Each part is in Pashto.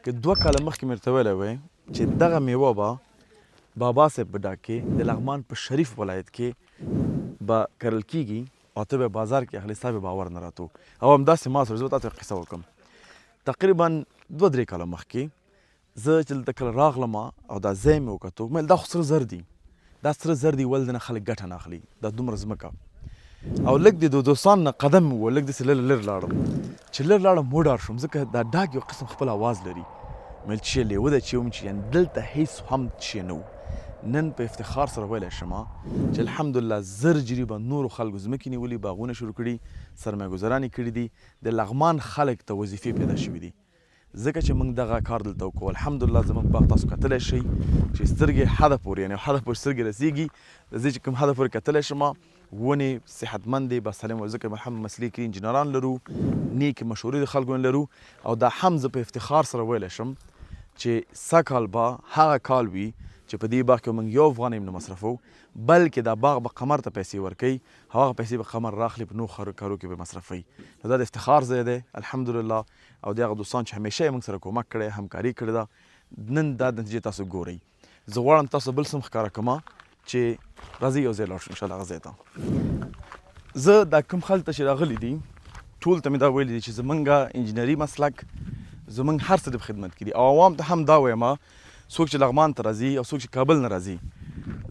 که 2 کاله مخکې مې ورته ویلی وی چې دغه میوه به بابا صاحب په ډاګ کې د لغمان په شریف ولایت کې به کرل کېږي او ته به بازار کې اخلي ستا به باور نه راته او همداسې ما سره زه به تاسو ته قصه وکړم تقریبا 2-3 کاله مخکې زه چې دلته کله راغلم او دا ځای مې وکتو مې دا خو سره زر دي دا سره زر دي ولې نه خلک ګټه نه اخلي دا دومره ځمکه او لږ د دوستان نه قدم و لږ داسې لرې لاړم چې لرې لاړم وډار شوم ځکه دا ډاګ یو قسم خپل آواز لري مې چې لیوه ده چې وم چې یعنې دلته هېڅ هم شی نه و نن په افتخار سره ویلی شم چې الحمدلله زر جریبه نورو خلکو ځمکې نیولي باغونه شروع کړي سرمایه گذارانې کړي دي د لغمان خلک ته وظیفې پیدا شوي دي ځکه چې موږ دغه کار دلته وکړو الحمدلله زموږ باغ تاسو کتلی شئ چې سترګې حده پورې یعنې حده پورې سترګې رسېږي زه چې کوم حده پورې کتلی شم ونې صحتمند دي بسلیم ځکه هم مسلکي انجینران لرو نیک مشورې د خلکو نه لرو او دا هم زه په افتخار سره ویلی شم چې سږ کال به هغه کال وي چې په دې باغ کې موږ 1 افغان هم نه مصرفو بلکې دا باغ به قمر ته پیسې ورکوي هغه پیسې به قمر راخلي په نورو کارو کې به مصرفوي نو دا د افتخار ځای دی الحمدلله او د هغه دوستان چې همیشه یې موږ سره کومک کړی همکاري کړې ده نن دا نتیجې تاسو ګورئ زه غواړم تاسو بل څه هم ښکاره کړم چې راځئ یو ځای لاړ شو انشاءالله هغه ځای ته زه دا کوم خلک ته چې راغلي دي ټول ته مې دا ویلي دي چې زمونږ انجینري مسلک زمونږ هر څه د خدمت کې دي او عوام ته هم دا وایم څوک چې لغمان ته راځي او څوک چې کابل نه راځي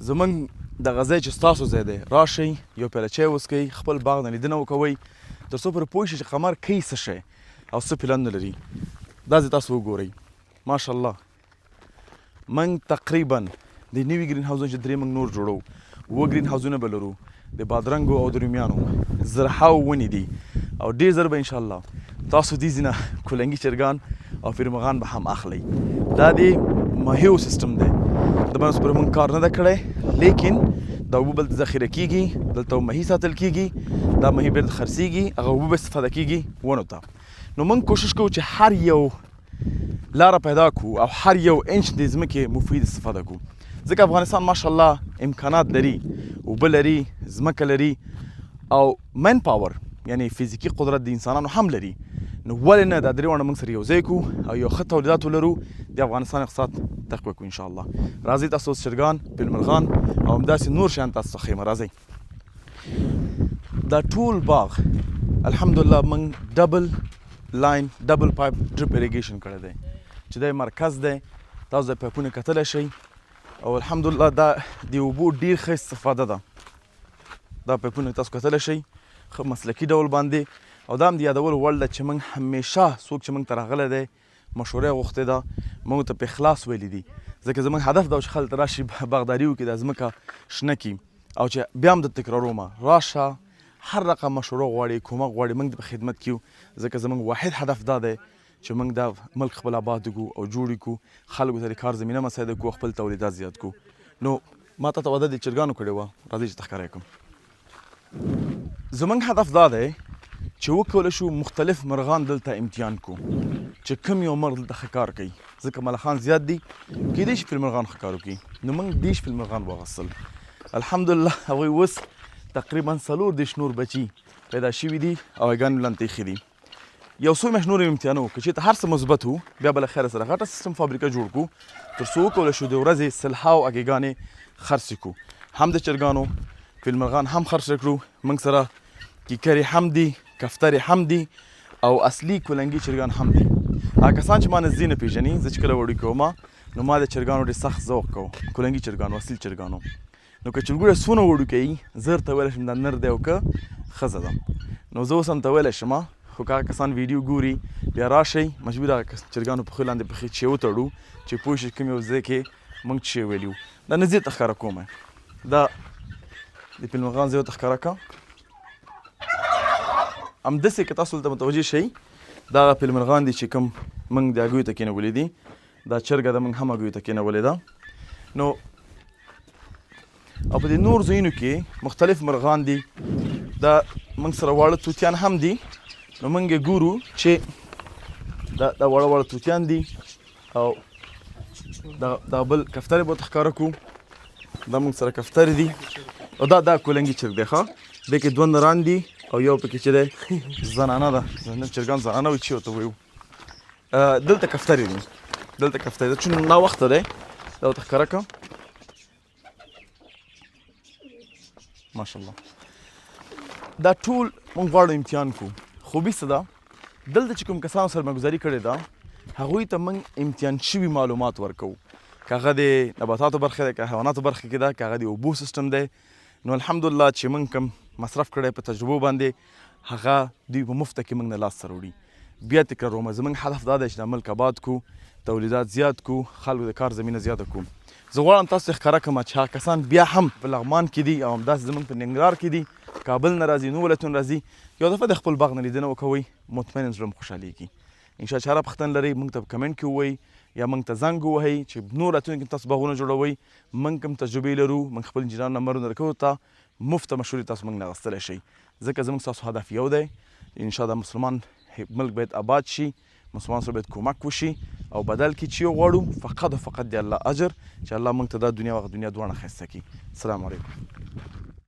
زمونږ دغه ځای چې ستاسو ځای دی راشئ یو پیاله چای وڅښئ خپل باغ نه لیدنه وکوئ تر څو پورې پوه شئ چې قمر کوي څه شی او څه پلان نه لري دا ځای تاسو وګورئ ماشاءالله موږ تقریبا د نوي ګرین هاوزونه چې 3 موږ نور جوړو 2 ګرین هاوزونه به لرو د بادرنګو او د رومیانو زرهاو ونې دي او ډېر زر به انشاءالله تاسو دې ځینه کولنګي چرګان او پیرمغان به هم اخلئ دا د ماهیو سیستم دی د باندې پر موږ کار نه ده کړی لیکن دا اوبه بلته ذخیره کېږي دلته ماهي ساتل کېږي دا ماهي بیرته خرڅېږي هغه اوبه به استفاده کېږي ونو ته نو موږ کوشش کوو چې هر یو لاره پیدا کړو او هر یو انچ د ځمکې مفید استفاده کړو ځکه افغانستان ماشاءالله امکانات لري اوبه لري ځمکه لري او مین پاور یعنی فزیکي قدرت د انسانانو هم لري نو ولې نه دا 3 واړه موږ سره یو ځای کړو او یو ښه تولیدات ولرو د افغانستان اقتصاد تقویه کړو انشاءالله راځئ تاسو اوس چرګان پیلمرغان او همداسې نور شیان تاسو ته ښیم راځئ دا ټول باغ الحمدلله موږ ډبل لاین ډبل پایپ ډریپ اریګیشن کړی دی چې دا مرکز دی تاسو د پایپونه کتلی شئ او الحمدلله دا د اوبو ډېر ښه استفاده ده دا پایپونه تاسو کتلی شئ ښه مسلکي ډول باندې او دا هم د یادولو وړ ده چې موږ همیشه څوک چې موږ ته راغلی دی مشوره یې غوښتې ده موږ ته په اخلاص ویلي دي ځکه زموږ هدف دا و چې خلک ته راشي باغداري وکړي دا ځمکه شنه کړي او چې بیا هم درته تکراروم راشه هر رقم مشوره غواړي کومک غواړي موږ د په خدمت کې یو ځکه زموږ واحد هدف دا دی چې موږ دا ملک خپل آباد کړو او جوړ کړو خلکو ته د کار زمینه مساعده کړو خپل تولیدات زیات کړو نو ما ته وعده د چرګانو کړې وه راځئ چې ته ښکاره یې کړم زموږ هدف دا دی چې وکولی شو مختلف مرغان دلته امتحان کړو چې کوم یو مرغ دلته ښه کار کوي ځکه ملخان زیات دي کیدای شي فیلمرغان ښه کار وکړي نو موږ 10 فیلمرغان واخیستل الحمدلله هغوی اوس تقریبا 4 نور بچي پیدا شوي دي او هګانې لاندې ایښي دي یو څو میاشتې نور امتحان وکړو چې ته هر څه مثبت وو بیا به له خیره سره غټه سیستم فابریکه جوړ کړو تر څو وکولی شو د ورځې سلهاو هګیګانې خرڅې کړو هم د چرګانو فیلمرغان هم خرڅ کړو موږ سره کیکرې هم دي کفترې هم دي او اصلي کولنګي چرګان هم دي هغه کسان چې ما نږدې نه پېژني زه چې کله وړوکی وم نو ما د چرګانو ډېر سخت ذوق کوو کولنګي چرګانو اصلي چرګانو نو که چرګوړی څونه وړوکی وي زه درته ویلی شم دا نر دی او که ښځه ده نو زه اوس هم ته ویلی شم خو که هغه کسان ویډیو ګوري بیا راشئ مجبور هغه چرګانو پښې لاندې پښې چې وتړو چې پوه شي کوم یو ځای کې موږ چې ویلي وو دا نږدې ته ښکاره کوم دا د پیلمرغان ځای ورته ښکاره کړه همداسې که تاسو دلته متوجه شئ دا هغه پیلمرغان دي چې کوم موږ د هګیو ته کېنولي دي دا چرګه ده موږ هم هګیو ته کېنولې ده نو او په دې نور ځایونو کې مختلف مرغان دي دا موږ سره واړه توتیان هم دي نو موږ یې ګورو چې دا واړه واړه توتیان دي او دا بل کفترې به ورته ښکاره کړو دا موږ سره کفترې دي او دا کولنګي چرګ دی ښه دې کې 2 نران دي او یو پکې چې دی زنانه ده چرګان زنانه وي چې ورته وایو دلته کفترې دي دلته کفتۍ ده چون ناوخته دی دا ورته ښکاره کړم ماشاءالله دا ټول موږ غواړو امتحان کوو خوبي څه ده دلته چې کوم کسانو سره مې ګزاري کړې ده هغوی ته موږ امتحان شوي معلومات ورکوو که هغه د نباتاتو برخه ده که حیواناتو برخه کې ده که هغه د اوبو سیستم دی نو الحمدلله چې موږ کوم مصرف کړی په تجربو باندې هغه دوی په مفته کې موږ نه لاس سره وړي بیا تکرارومه زموږ هدف دا دی چې د ملک آباد کو تولیدات زیات کو خلکو د کار زمینه زیاته کو زه غواړم تاسو ته ښکاره کړم چې هغه کسان بیا هم په لغمان کې دي او همداسې زموږ په ننګرهار کې دي کابل نه راځي نور ولایتونه راځي یو دفعه د خپل باغ نه لیدنه وکوئ مطمئن زړه م خوشحالېږي انشاء چې هره پوښتنه لرئ موږ ته په کمنټ کې ووایئ یا موږ ته زنګ ووهئ چې نور ولایتونو کې تاسو باغونه جوړوئ موږ کوم تجربې لرو موږ خپل انجینرانو نمبرونه درکوو ته مفته مشورې تاسو موږ نه اخیستلی شئ ځکه زموږ ستاسو هدف یو دی انشاء د مسلمان ملک باید آباد شي مسلمان سره باید کومک وشي او بدل کې چې یو غواړو فقط او فقط د الله اجر چې الله موږ ته دا دنیا او دنیا دواړه ښایسته کړي السلام علیکم